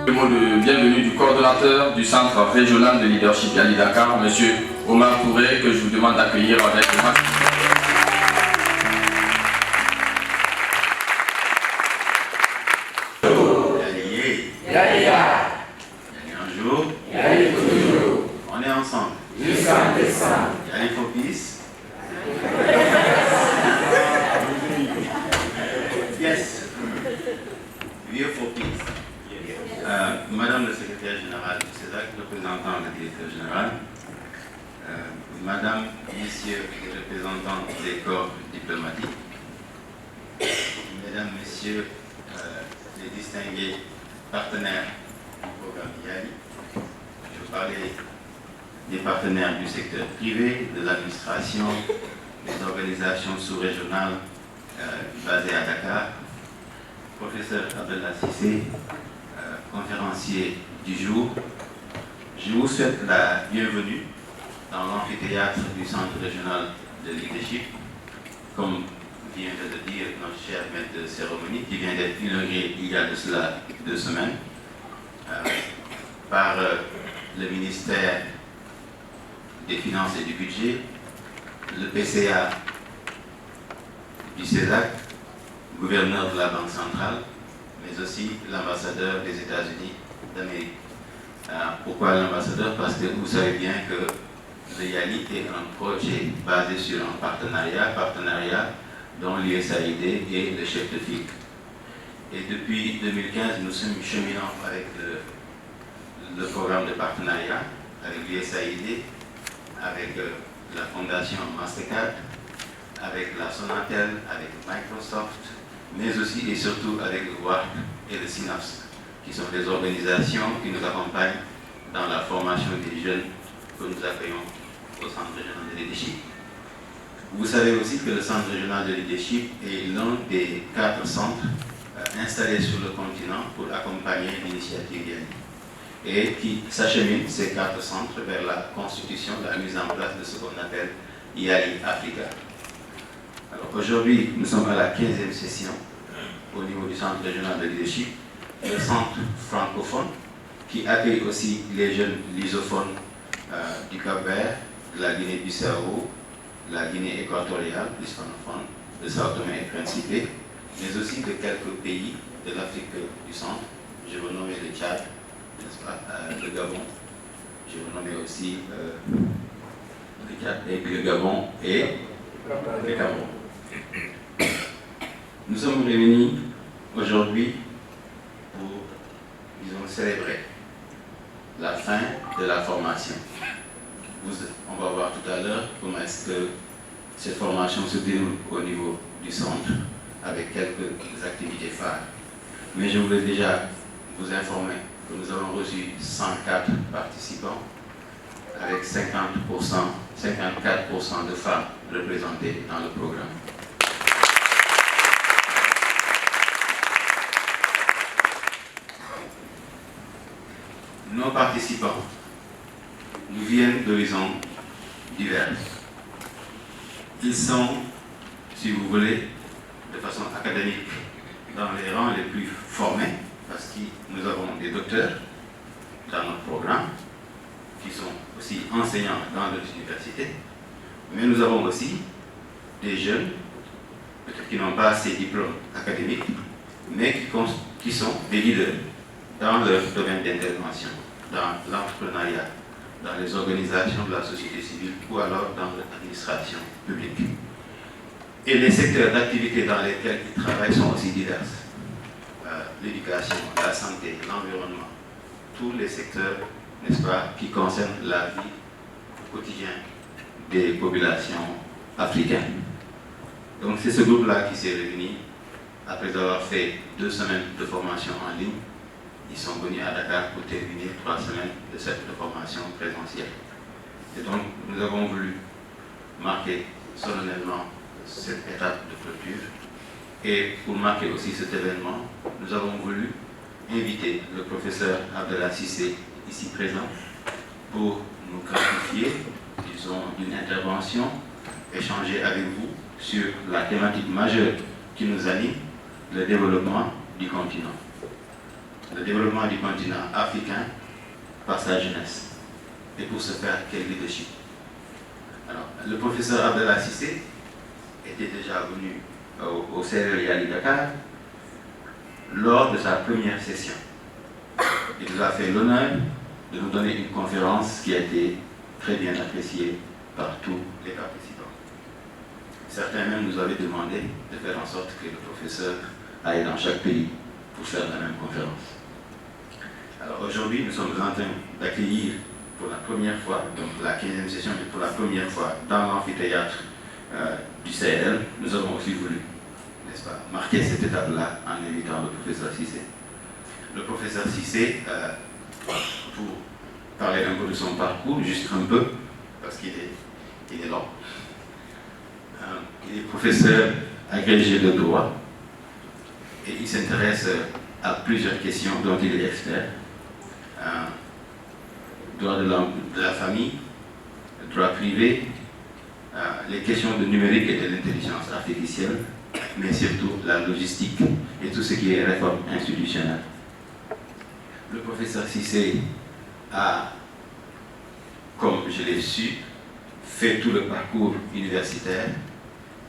Le mot de bienvenue du coordonnateur du Centre régional de leadership Yali Dakar, M. Omar Touré, que je vous demande d'accueillir avec le maximum. Un jour, on est ensemble. Yali for peace. Yes. We are for peace. Madame le secrétaire général du CESAC, représentant le directeur général, Madame, Messieurs les représentants des corps diplomatiques, Mesdames, Messieurs les distingués partenaires du programme YALI, je veux parler des partenaires du secteur privé, de l'administration, des organisations sous-régionales basées à Dakar, professeur Abdallah Sissé, conférencier du jour. Je vous souhaite la bienvenue dans l'amphithéâtre du Centre régional de leadership, comme vient de le dire notre cher maître de cérémonie, qui vient d'être inauguré il y a de cela 2 semaines par le ministère des Finances et du Budget, le PCA du CESAC, gouverneur de la Banque centrale, mais aussi l'ambassadeur des États-Unis d'Amérique. Pourquoi l'ambassadeur? Parce que vous savez bien que le YALI est un projet basé sur un partenariat dont l'USAID est le chef de file. Et depuis 2015, nous sommes cheminants avec le programme de partenariat, avec l'USAID, avec la fondation Mastercard, avec la Sonatel, avec Microsoft, mais aussi et surtout avec le WARP et le SYNAPS, qui sont des organisations qui nous accompagnent dans la formation des jeunes que nous accueillons au Centre régional de leadership. Vous savez aussi que le Centre régional de leadership est l'un des 4 centres installés sur le continent pour accompagner l'initiative YALI et qui s'achemine ces 4 centres vers la constitution, la mise en place de ce qu'on appelle YALI Africa. Alors aujourd'hui, nous sommes à la 15e session au niveau du Centre régional de leadership, le centre francophone qui accueille aussi les jeunes lusophones du Cap-Vert, de la Guinée-Bissau, la Guinée équatoriale, l'hispanophone, de Sao Tomé et Principe, mais aussi de quelques pays de l'Afrique du Centre. Je veux nommer le Tchad, n'est-ce pas, le Gabon. Je veux nommer aussi le Tchad et le Gabon et le Cameroun. Nous sommes réunis aujourd'hui pour, disons, célébrer la fin de la formation. On va voir tout à l'heure comment est-ce que cette formation se déroule au niveau du centre avec quelques activités phares. Mais je voulais déjà vous informer que nous avons reçu 104 participants avec 50%, 54% de femmes représentées dans le programme. Nos participants nous viennent d'horizons divers. Ils sont, si vous voulez, de façon académique, dans les rangs les plus formés, parce que nous avons des docteurs dans notre programme, qui sont aussi enseignants dans d'autres universités, mais nous avons aussi des jeunes, peut-être qui n'ont pas ces diplômes académiques, mais qui sont des leaders dans leur domaine d'intervention, dans l'entrepreneuriat, dans les organisations de la société civile ou alors dans l'administration publique. Et les secteurs d'activité dans lesquels ils travaillent sont aussi divers. L'éducation, la santé, l'environnement, tous les secteurs, n'est-ce pas, qui concernent la vie quotidienne des populations africaines. Donc c'est ce groupe-là qui s'est réuni après avoir fait 2 semaines de formation en ligne. Ils sont venus à Dakar pour terminer 3 semaines de cette formation présentielle. Et donc, nous avons voulu marquer solennellement cette étape de clôture. Et pour marquer aussi cet événement, nous avons voulu inviter le professeur Abdallah Sissé, ici présent, pour nous gratifier, disons, d'une intervention, échanger avec vous sur la thématique majeure qui nous anime, le développement du continent. le développement du continent africain par sa jeunesse. Et pour ce faire, quel leadership? Alors, le professeur Abdallah Cissé était déjà venu au CRL Yali Dakar lors de sa première session. Il nous a fait l'honneur de nous donner une conférence qui a été très bien appréciée par tous les participants. Certains même nous avaient demandé de faire en sorte que le professeur aille dans chaque pays pour faire la même conférence. Alors aujourd'hui, nous sommes en train d'accueillir pour la première fois, donc la 15e session, mais pour la première fois dans l'amphithéâtre du CRL, nous avons aussi voulu, n'est-ce pas, marquer cette étape-là en invitant le professeur Cissé. Le professeur Cissé, pour parler un peu de son parcours, juste un peu, parce qu'il est long. Il est professeur agrégé de droit et il s'intéresse à plusieurs questions dont il est expert. Droit de la famille, droit privé, les questions de numérique et de l'intelligence artificielle, mais surtout la logistique et tout ce qui est réforme institutionnelle. Le professeur Cissé a, comme je l'ai su, fait tout le parcours universitaire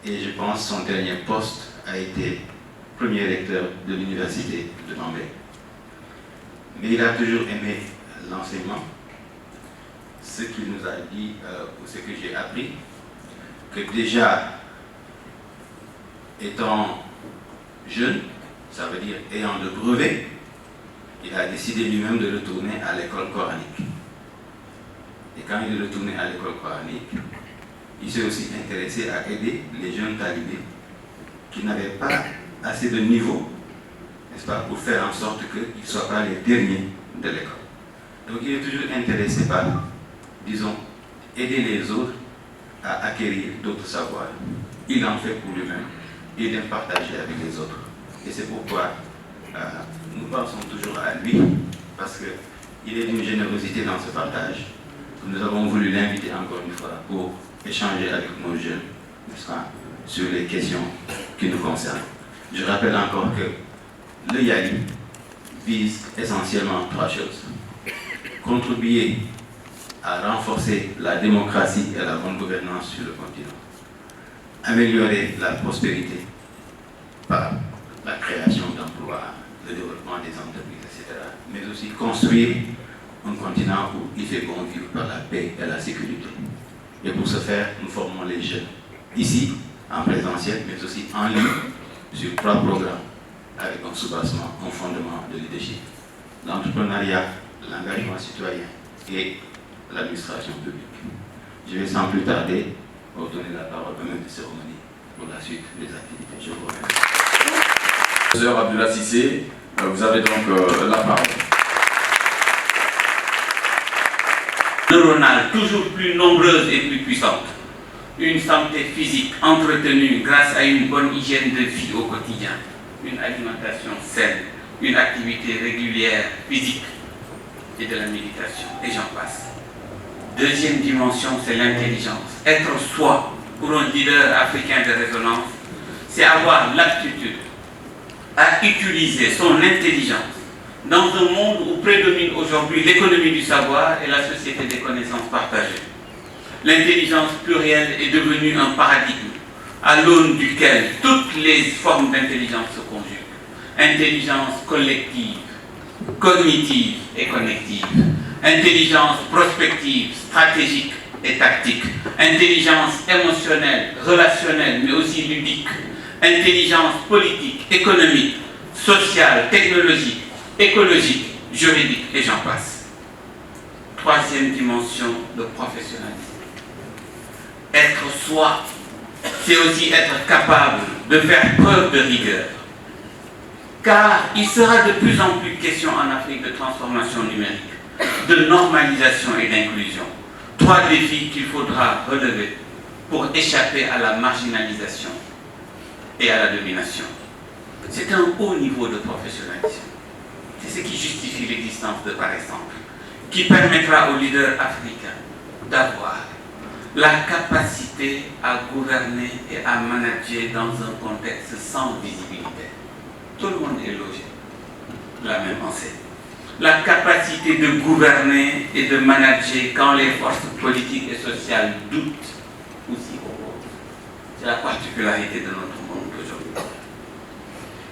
et je pense que son dernier poste a été premier recteur de l'université de Bombay. Mais il a toujours aimé l'enseignement. Ce qu'il nous a dit, ou ce que j'ai appris, que déjà, étant jeune, ça veut dire ayant le brevet, il a décidé lui-même de retourner à l'école coranique. Et quand il est retourné à l'école coranique, il s'est aussi intéressé à aider les jeunes talibés qui n'avaient pas assez de niveau, n'est-ce pas, pour faire en sorte qu'ils ne soient pas les derniers de l'école. Donc il est toujours intéressé par, disons, aider les autres à acquérir d'autres savoirs. Il en fait pour lui-même et de partager avec les autres. Et c'est pourquoi nous pensons toujours à lui, parce qu'il est d'une générosité dans ce partage. Nous avons voulu l'inviter encore une fois pour échanger avec nos jeunes, n'est-ce pas, sur les questions qui nous concernent. Je rappelle encore que le YALI vise essentiellement trois choses. Contribuer à renforcer la démocratie et la bonne gouvernance sur le continent. Améliorer la prospérité par la création d'emplois, le développement des entreprises, etc. Mais aussi construire un continent où il fait bon vivre par la paix et la sécurité. Et pour ce faire, nous formons les jeunes ici, en présentiel, mais aussi en ligne, sur 3 programmes, avec un soubassement, un fondement de leadership. L'entrepreneuriat, l'engagement citoyen et l'administration publique. Je vais sans plus tarder vous donner la parole au maître de cérémonie pour la suite des activités. Je vous remercie. Professeur Abdallah Cissé, vous avez donc la parole. Neuronale toujours plus nombreuse et plus puissante. Une santé physique entretenue grâce à une bonne hygiène de vie au quotidien. Une alimentation saine, une activité régulière physique et de la méditation. Et j'en passe. Deuxième dimension, c'est l'intelligence. Être soi pour un leader africain de résonance, c'est avoir l'aptitude à utiliser son intelligence dans un monde où prédomine aujourd'hui l'économie du savoir et la société des connaissances partagées. L'intelligence plurielle est devenue un paradigme à l'aune duquel toutes les formes d'intelligence se conjuguent. Intelligence collective, cognitive et connective. Intelligence prospective, stratégique et tactique. Intelligence émotionnelle, relationnelle, mais aussi ludique. Intelligence politique, économique, sociale, technologique, écologique, juridique, et j'en passe. Troisième dimension, le professionnalisme. Être soi, c'est aussi être capable de faire preuve de rigueur. Car il sera de plus en plus question en Afrique de transformation numérique, de normalisation et d'inclusion. 3 défis qu'il faudra relever pour échapper à la marginalisation et à la domination. C'est un haut niveau de professionnalisme. C'est ce qui justifie l'existence de Par exemple, qui permettra aux leaders africains d'avoir la capacité à gouverner et à manager dans un contexte sans visibilité. Tout le monde est logé. la même enseigne. La capacité de gouverner et de manager quand les forces politiques et sociales doutent ou s'y opposent. C'est la particularité de notre monde d'aujourd'hui.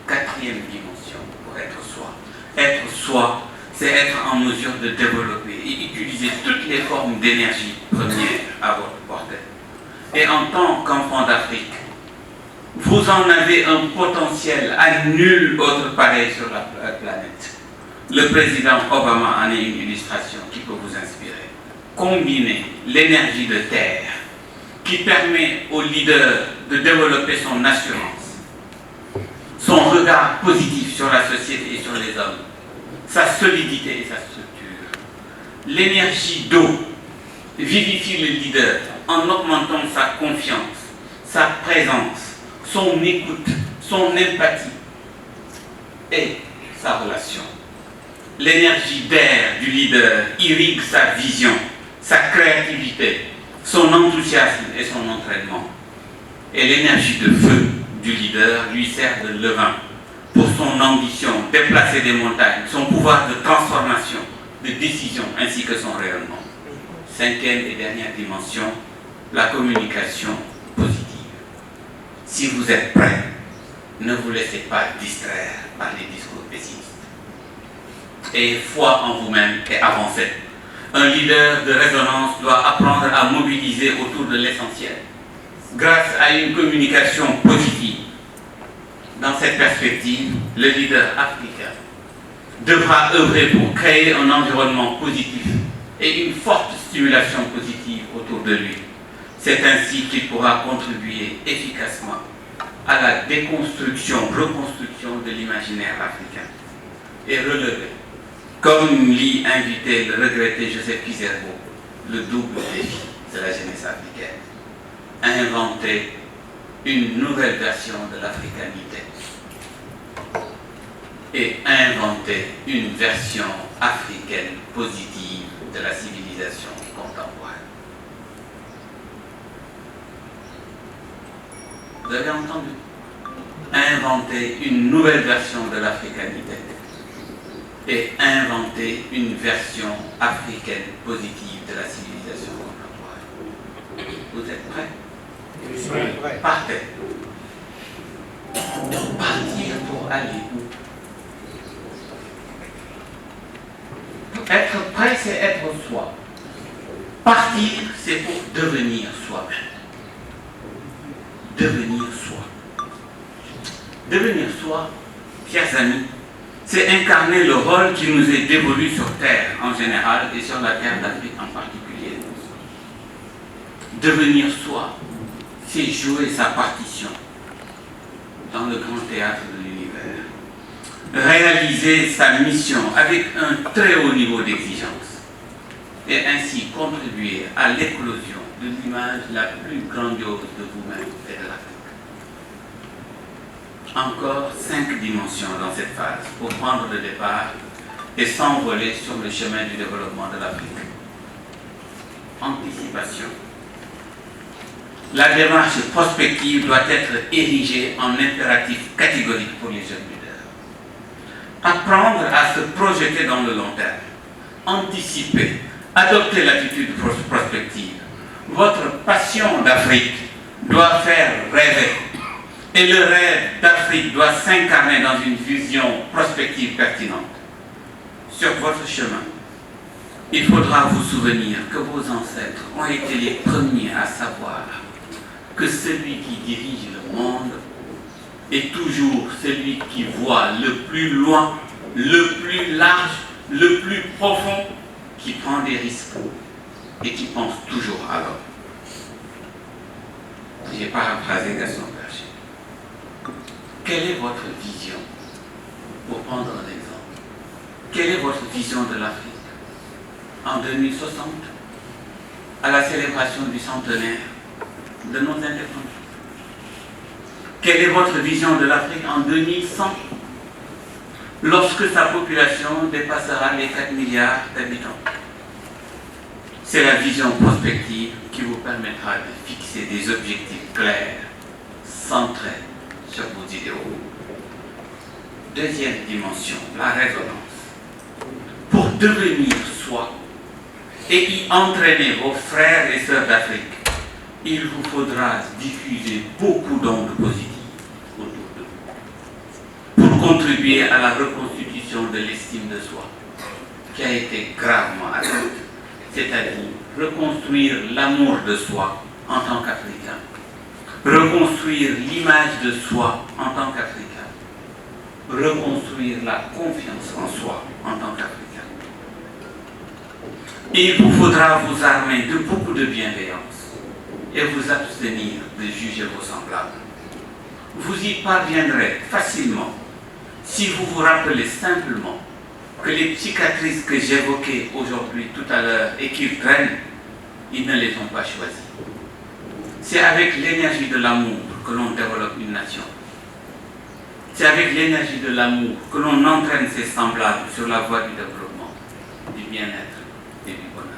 Quatrième dimension pour être soi. Être soi, c'est être en mesure de développer et utiliser toutes les formes d'énergie première à votre portée. Et en tant qu'enfant d'Afrique, vous en avez un potentiel à nul autre pareil sur la planète. Le président Obama en est une illustration qui peut vous inspirer. Combiner l'énergie de terre qui permet au leader de développer son assurance, son regard positif sur la société et sur les hommes, sa solidité et sa structure. L'énergie d'eau vivifie le leader en augmentant sa confiance, sa présence, son écoute, son empathie et sa relation. L'énergie d'air du leader irrigue sa vision, sa créativité, son enthousiasme et son entraînement. Et l'énergie de feu du leader lui sert de levain pour son ambition, déplacer des montagnes, son pouvoir de transformation, de décision, ainsi que son rayonnement. Cinquième et dernière dimension, la communication positive. Si vous êtes prêts, ne vous laissez pas distraire par les discours pessimistes. Ayez foi en vous-même et avancez. Un leader de résonance doit apprendre à mobiliser autour de l'essentiel, grâce à une communication positive. Dans cette perspective, le leader africain devra œuvrer pour créer un environnement positif et une forte stimulation positive autour de lui. C'est ainsi qu'il pourra contribuer efficacement à la déconstruction, reconstruction de l'imaginaire africain et relever, comme l'y invitait le regretté Joseph Kizerbo, le double défi de la jeunesse africaine. Inventer une nouvelle version de l'africanité et inventer une version africaine positive de la civilisation contemporaine. Vous avez entendu? Inventer une nouvelle version de l'africanité et inventer une version africaine positive de la civilisation contemporaine. Vous êtes prêts? Oui. Partez. Partir pour aller où? Être prêt, c'est être soi. Partir, c'est pour devenir soi-même. Devenir soi. Devenir soi, chers amis, c'est incarner le rôle qui nous est dévolu sur Terre en général et sur la Terre d'Afrique en particulier. Devenir soi, c'est jouer sa partition dans le grand théâtre de l'univers. Réaliser sa mission avec un très haut niveau d'exigence et ainsi contribuer à l'éclosion de l'image la plus grandiose de vous-même et de l'Afrique. Encore 5 dimensions dans cette phase pour prendre le départ et s'envoler sur le chemin du développement de l'Afrique. Anticipation. La démarche prospective doit être érigée en impératif catégorique pour les jeunes leaders. Apprendre à se projeter dans le long terme, anticiper, adopter l'attitude prospective. Votre passion d'Afrique doit faire rêver. Et le rêve d'Afrique doit s'incarner dans une vision prospective pertinente. Sur votre chemin, il faudra vous souvenir que vos ancêtres ont été les premiers à savoir que celui qui dirige le monde est toujours celui qui voit le plus loin, le plus large, le plus profond, qui prend des risques et qui pense toujours à l'homme. J'ai paraphrasé Gaston Berger. Quelle est votre vision? Pour prendre un exemple, quelle est votre vision de l'Afrique en 2060, à la célébration du centenaire de nos indépendances? Quelle est votre vision de l'Afrique en 2100, lorsque sa population dépassera les 4 milliards d'habitants? C'est la vision prospective qui vous permettra de fixer des objectifs clairs, centrés sur vos idéaux. Deuxième dimension, la résonance. Pour devenir soi et y entraîner vos frères et sœurs d'Afrique, il vous faudra diffuser beaucoup d'ondes positives autour de vous pour contribuer à la reconstitution de l'estime de soi qui a été gravement atteinte, c'est-à-dire reconstruire l'amour de soi en tant qu'Africain, reconstruire l'image de soi en tant qu'Africain, reconstruire la confiance en soi en tant qu'Africain. Il vous faudra vous armer de beaucoup de bienveillance et vous abstenir de juger vos semblables. Vous y parviendrez facilement si vous vous rappelez simplement que les cicatrices que j'évoquais aujourd'hui, tout à l'heure, et qu'ils traînent, ils ne les ont pas choisies. C'est avec l'énergie de l'amour que l'on développe une nation. C'est avec l'énergie de l'amour que l'on entraîne ses semblables sur la voie du développement, du bien-être et du bonheur.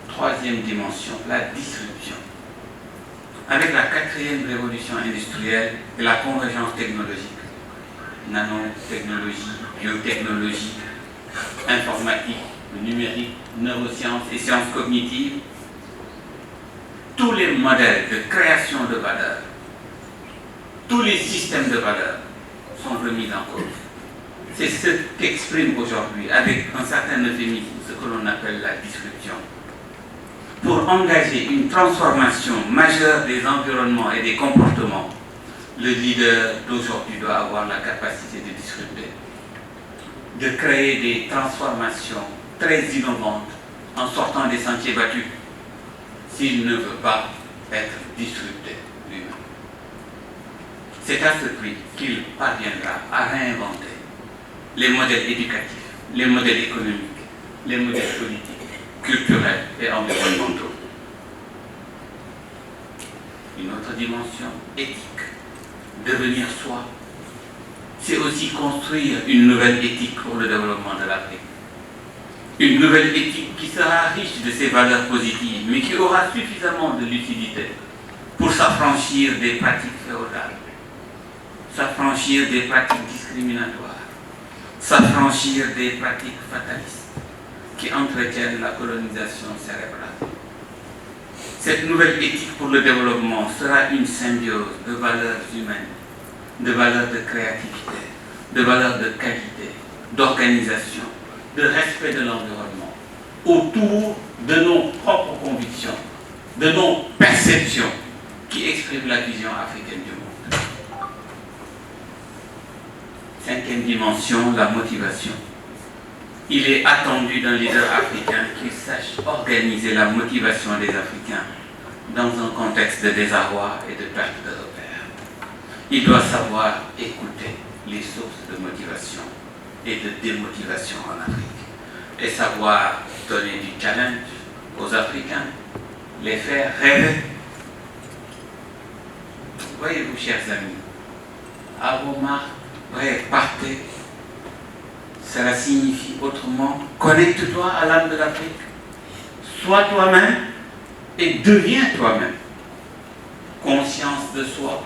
Troisième dimension, la disruption. Avec la quatrième révolution industrielle et la convergence technologique, nanotechnologie, biotechnologie, informatique, numérique, neurosciences et sciences cognitives, tous les modèles de création de valeur, tous les systèmes de valeur sont remis en cause. C'est ce qu'exprime aujourd'hui, avec un certain euphémisme, ce que l'on appelle la disruption. Pour engager une transformation majeure des environnements et des comportements, le leader d'aujourd'hui doit avoir la capacité de disrupter, de créer des transformations très innovantes en sortant des sentiers battus, s'il ne veut pas être disrupté lui-même. C'est à ce prix qu'il parviendra à réinventer les modèles éducatifs, les modèles économiques, les modèles politiques, culturels et environnementaux. Une autre dimension éthique. Devenir soi, c'est aussi construire une nouvelle éthique pour le développement de l'Afrique. Une nouvelle éthique qui sera riche de ses valeurs positives, mais qui aura suffisamment de lucidité pour s'affranchir des pratiques féodales, s'affranchir des pratiques discriminatoires, s'affranchir des pratiques fatalistes qui entretiennent la colonisation cérébrale. Cette nouvelle éthique pour le développement sera une symbiose de valeurs humaines, de valeurs de créativité, de valeurs de qualité, d'organisation, de respect de l'environnement, autour de nos propres convictions, de nos perceptions qui expriment la vision africaine du monde. Cinquième dimension, la motivation. Il est attendu d'un leader africain qu'il sache organiser la motivation des Africains dans un contexte de désarroi et de perte de repères. Il doit savoir écouter les sources de motivation et de démotivation en Afrique et savoir donner du challenge aux Africains, les faire rêver. Voyez-vous, chers amis, à vos marques, partez. Cela signifie autrement, connecte-toi à l'âme de l'Afrique, sois toi-même et deviens toi-même. Conscience de soi,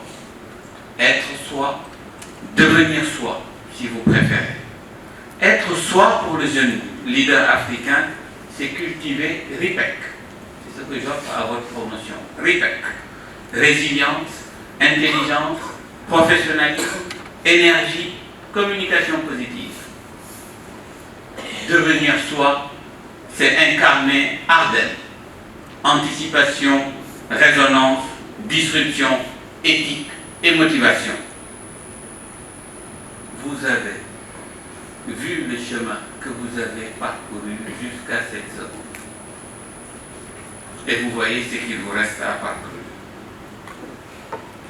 être soi, devenir soi, si vous préférez. Être soi pour le jeune leader africain, c'est cultiver RIPEC. C'est ce que j'offre à votre promotion. RIPEC. Résilience, intelligence, professionnalisme, énergie, communication positive. Devenir soi, c'est incarner Ardennes. Anticipation, résonance, disruption, éthique et motivation. Vous avez vu le chemin que vous avez parcouru jusqu'à cette seconde. Et vous voyez ce qu'il vous reste à parcourir.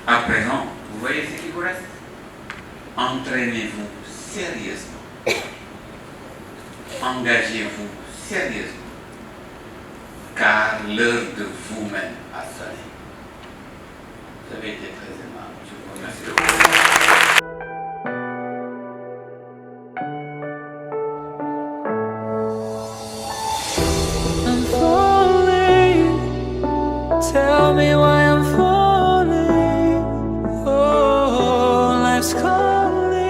À présent, vous voyez ce qu'il vous reste. Entraînez-vous sérieusement. Engagez-vous sérieusement, car l'heure de vous-même a sonné. Vous avez été très aimable. Je vous remercie. I'm falling. Tell me why I'm falling. Oh, life's calling.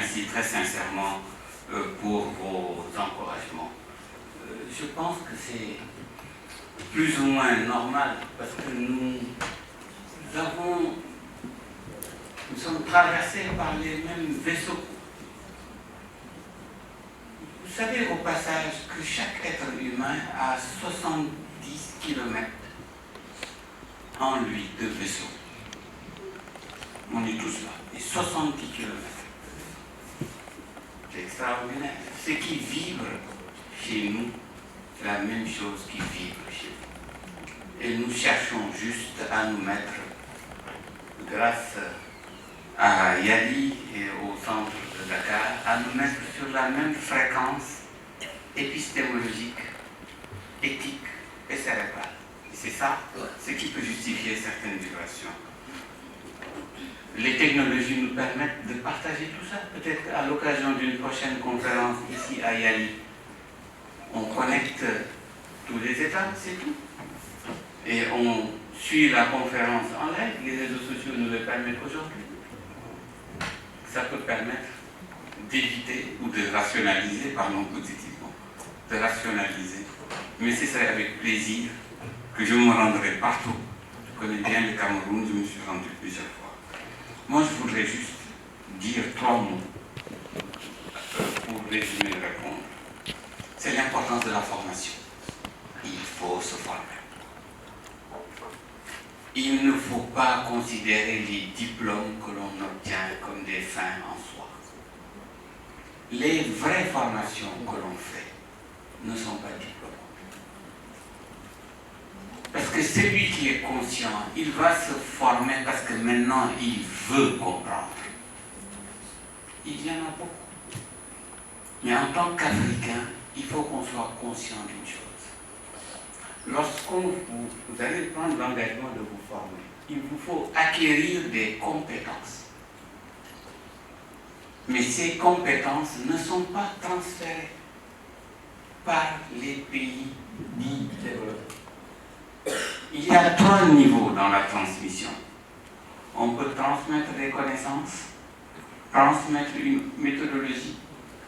remercie très sincèrement pour vos encouragements. Je pense que c'est plus ou moins normal parce que nous sommes traversés par les mêmes vaisseaux. Vous savez au passage que chaque être humain a 70 km en lui de vaisseau. On est tous là, et 70 km. C'est extraordinaire. Ce qui vibre chez nous, c'est la même chose qui vibre chez vous. Et nous cherchons juste à nous mettre, grâce à Yali et au centre de Dakar, à nous mettre sur la même fréquence épistémologique, éthique et cérébrale. Et c'est ça ce qui peut justifier certaines vibrations. Les technologies nous permettent de partager tout ça. Peut-être à l'occasion d'une prochaine conférence ici à Yali, on connecte tous les États, c'est tout. Et on suit la conférence en live. Les réseaux sociaux nous le permettent aujourd'hui. Ça peut permettre d'éviter ou de rationaliser, parlons positivement, de rationaliser. Mais ce serait avec plaisir que je me rendrai partout. Je connais bien le Cameroun, je me suis rendu plusieurs fois. Moi, je voudrais juste dire 3 mots pour résumer et répondre. C'est l'importance de la formation. Il faut se former. Il ne faut pas considérer les diplômes que l'on obtient comme des fins en soi. Les vraies formations que l'on fait ne sont pas diplômes. Parce que celui qui est conscient, il va se former parce que maintenant il veut comprendre. Il y en a beaucoup. Mais en tant qu'Africain, il faut qu'on soit conscient d'une chose. Vous allez prendre l'engagement de vous former, il vous faut acquérir des compétences. Mais ces compétences ne sont pas transférées par les pays dits développés. Il y a 3 niveaux dans la transmission. On peut transmettre des connaissances, transmettre une méthodologie,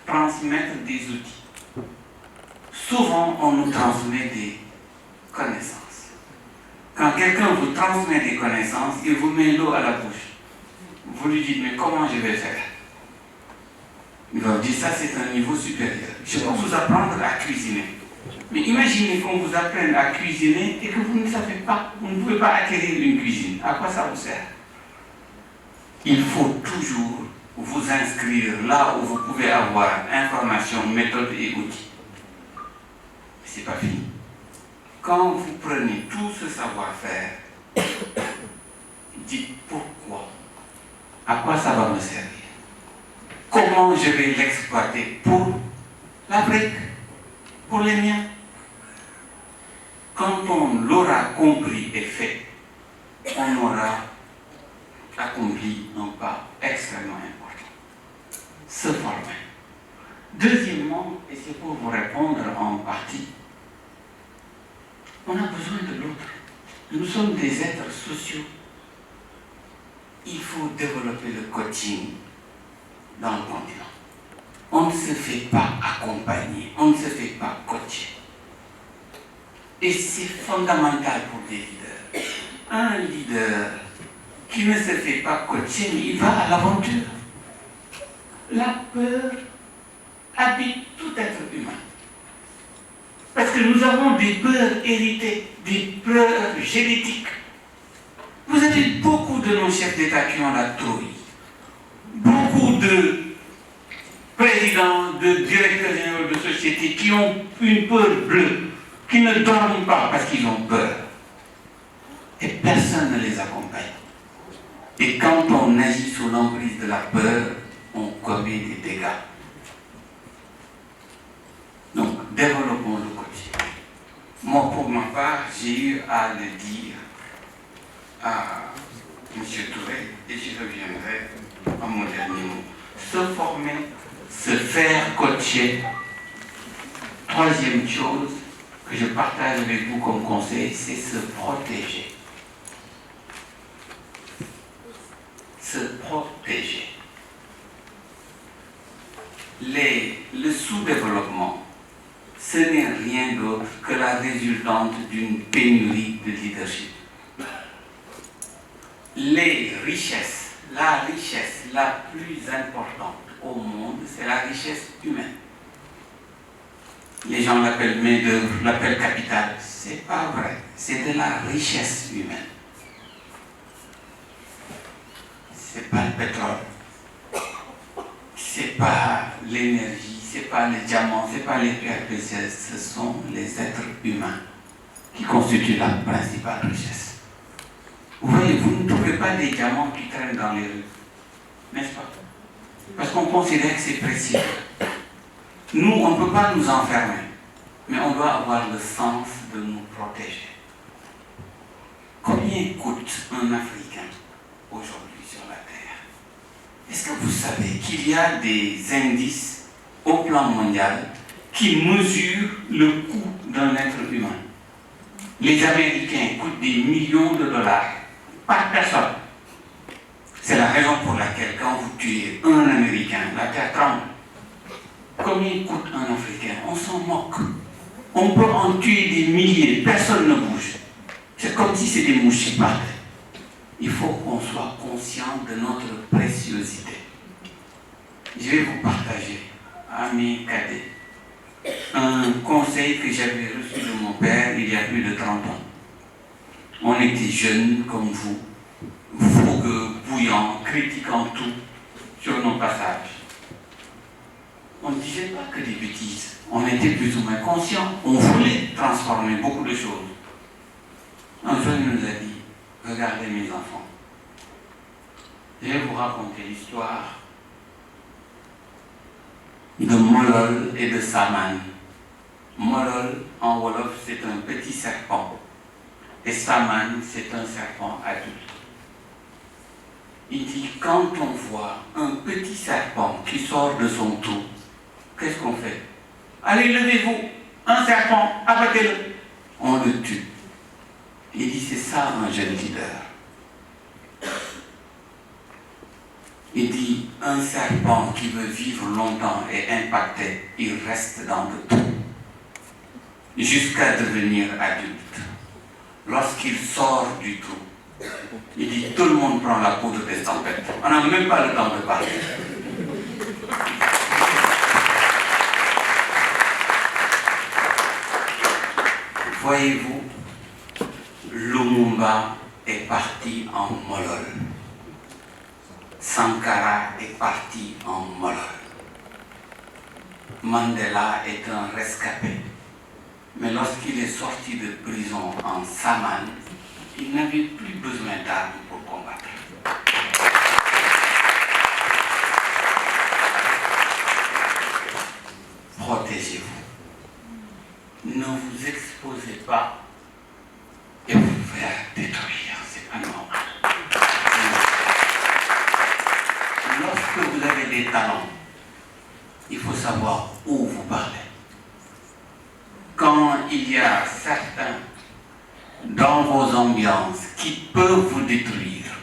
transmettre des outils. Souvent, on nous transmet des connaissances. Quand quelqu'un vous transmet des connaissances, il vous met l'eau à la bouche. Vous lui dites, mais comment je vais faire? Il va vous dire, ça c'est un niveau supérieur. Je peux vous apprendre à cuisiner. Mais imaginez qu'on vous apprenne à cuisiner et que vous ne savez pas, vous ne pouvez pas acquérir une cuisine. À quoi ça vous sert? Il faut toujours vous inscrire là où vous pouvez avoir information, méthode et outils. Mais ce n'est pas fini. Quand vous prenez tout ce savoir-faire, dites pourquoi, à quoi ça va me servir, comment je vais l'exploiter pour l'Afrique, pour les miens. Quand on l'aura compris et fait, on aura accompli un pas extrêmement important. Se former. Deuxièmement, et c'est pour vous répondre en partie, on a besoin de l'autre. Nous sommes des êtres sociaux. Il faut développer le coaching dans le continent. On ne se fait pas accompagner, on ne se fait pas coacher. Et c'est fondamental pour des leaders. Un leader qui ne se fait pas coacher, mais il va à l'aventure. La peur habite tout être humain. Parce que nous avons des peurs héritées, des peurs génétiques. Vous avez beaucoup de nos chefs d'État qui ont la trouille. Beaucoup de présidents, de directeurs généraux de société qui ont une peur bleue, qui ne dorment pas parce qu'ils ont peur. Et personne ne les accompagne. Et quand on agit sous l'emprise de la peur, on commet des dégâts. Donc, développons le coaching. Moi, pour ma part, j'ai eu à le dire à M. Touré, et je reviendrai à mon dernier mot. Se former, se faire coacher. Troisième chose que je partage avec vous comme conseil, c'est se protéger. Se protéger. Le sous-développement, ce n'est rien d'autre que la résultante d'une pénurie de leadership. La richesse la plus importante au monde, c'est la richesse humaine. Les gens l'appellent main-d'œuvre, l'appellent capital. C'est pas vrai, c'est de la richesse humaine. C'est pas le pétrole, c'est pas l'énergie, c'est pas les diamants, c'est pas les pierres précieuses, ce sont les êtres humains qui constituent la principale richesse. Vous voyez, vous ne trouvez pas des diamants qui traînent dans les rues, n'est-ce pas? Parce qu'on considère que c'est précieux. Nous, on ne peut pas nous enfermer, mais on doit avoir le sens de nous protéger. Combien coûte un Africain aujourd'hui sur la Terre? Est-ce que vous savez qu'il y a des indices au plan mondial qui mesurent le coût d'un être humain? Les Américains coûtent des millions de dollars par personne. C'est la raison pour laquelle quand vous tuez un Américain, la terre tremble. Combien coûte un Africain? On s'en moque. On peut en tuer des milliers, personne ne bouge. C'est comme si c'était des mouches qui partaient. Il faut qu'on soit conscient de notre préciosité. Je vais vous partager, amis cadets, un conseil que j'avais reçu de mon père il y a plus de 30 ans. On était jeunes comme vous, fougueux, bouillants, critiquant tout sur nos passages. On ne disait pas que des bêtises, on était plus ou moins conscients, on voulait transformer beaucoup de choses. Un jour, il nous a dit, regardez mes enfants, je vais vous raconter l'histoire de Molol et de Saman. Molol, en Wolof, c'est un petit serpent. Et Saman, c'est un serpent adulte. Il dit, quand on voit un petit serpent qui sort de son trou, qu'est-ce qu'on fait? Allez, levez-vous, un serpent, abattez-le. On le tue. Il dit, c'est ça un jeune leader. Il dit, un serpent qui veut vivre longtemps et impacter, il reste dans le trou jusqu'à devenir adulte. Lorsqu'il sort du trou, il dit, tout le monde prend la poudre d'estampette. On n'a même pas le temps de parler. Voyez-vous, Lumumba est parti en Molol. Sankara est parti en Molol. Mandela est un rescapé. Mais lorsqu'il est sorti de prison en Saman, il n'avait plus besoin d'armes pour combattre. Protégez-vous. Ne vous exposez pas et vous faire détruire. C'est pas normal. Lorsque vous avez des talents, il faut savoir où vous parlez. Quand il y a certains dans vos ambiances qui peuvent vous détruire,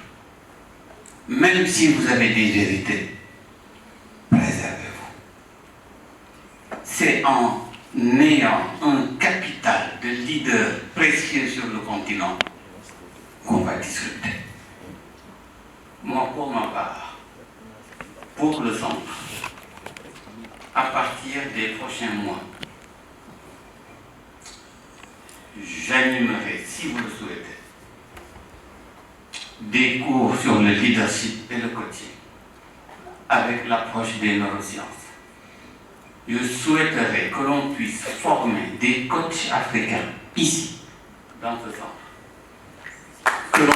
même si vous avez des vérités, préservez-vous. C'est en ayant un capital de leaders précieux sur le continent qu'on va discuter. Moi, pour ma part, pour le centre, à partir des prochains mois, j'animerai, si vous le souhaitez, des cours sur le leadership et le coaching avec l'approche des neurosciences. Je souhaiterais que l'on puisse former des coachs africains ici, dans ce centre. Que l'on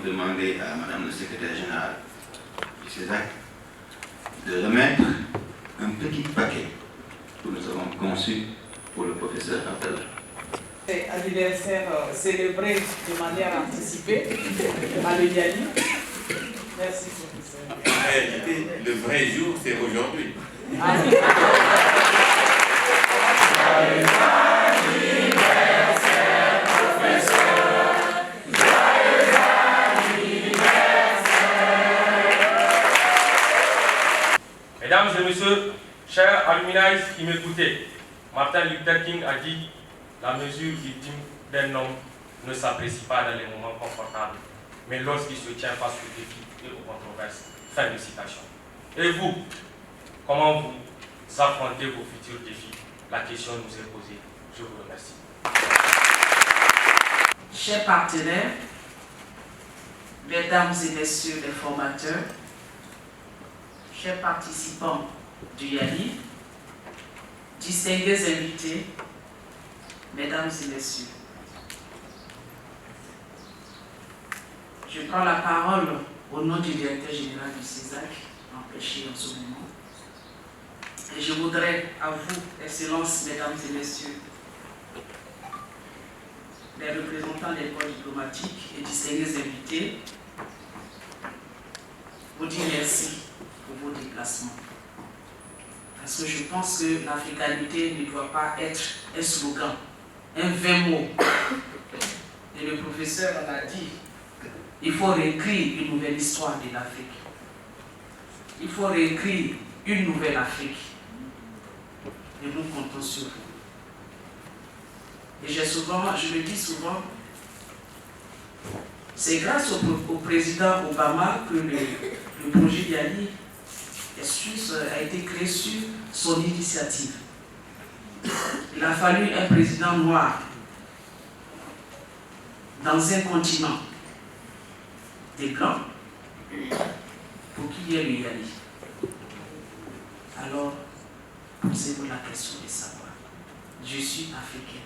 demander à Madame le secrétaire général du CESAC de remettre un petit paquet que nous avons conçu pour le professeur Abdallah. Anniversaire célébré de manière anticipée à l'Uniani. Merci professeur. En réalité, le vrai jour, c'est aujourd'hui. Anniversaire. messieurs, chers alumni qui m'écoutez, Martin Luther King a dit « La mesure ultime d'un homme ne s'apprécie pas dans les moments confortables, mais lorsqu'il se tient face aux défis et aux controverses. » Fin de citation. Et vous, comment vous affrontez vos futurs défis? La question nous est posée. Je vous remercie. Chers partenaires, mesdames et messieurs les formateurs, chers participants du YALI, distingués invités, mesdames et messieurs, je prends la parole au nom du directeur général du CESAC, empêché en ce moment. Et je voudrais à vous, Excellences, mesdames et messieurs, les représentants des corps diplomatiques et distingués invités, vous dire merci pour vos déplacements. Parce que je pense que l'africanité ne doit pas être un slogan, un vain mot. Et le professeur l'a dit, il faut réécrire une nouvelle histoire de l'Afrique. Il faut réécrire une nouvelle Afrique. Et nous comptons sur vous. Et je le dis souvent, c'est grâce au président Obama que le projet YALI a été créé sur son initiative. Il a fallu un président noir dans un continent des Blancs pour qu'il y ait le YALI. Alors, posez-vous la question de savoir, je suis africain.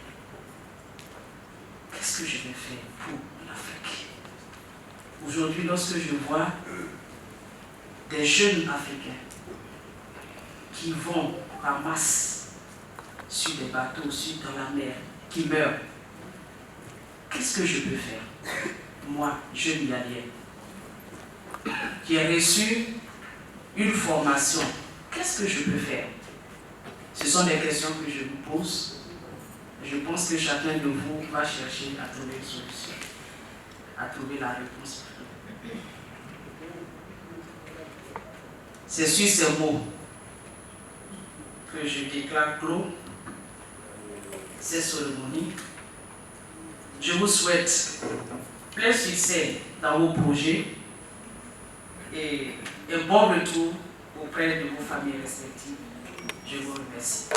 Qu'est-ce que je vais faire pour l'Afrique? Aujourd'hui, lorsque je vois des jeunes Africains qui vont par masse sur des bateaux, dans la mer, qui meurent, qu'est-ce que je peux faire? Moi, jeune Yalien, qui ai reçu une formation, qu'est-ce que je peux faire? Ce sont des questions que je vous pose. Je pense que chacun de vous va chercher à trouver une solution, à trouver la réponse. C'est sur ces mots que je déclare clos cette cérémonie. Je vous souhaite plein succès dans vos projets et un bon retour auprès de vos familles respectives. Je vous remercie.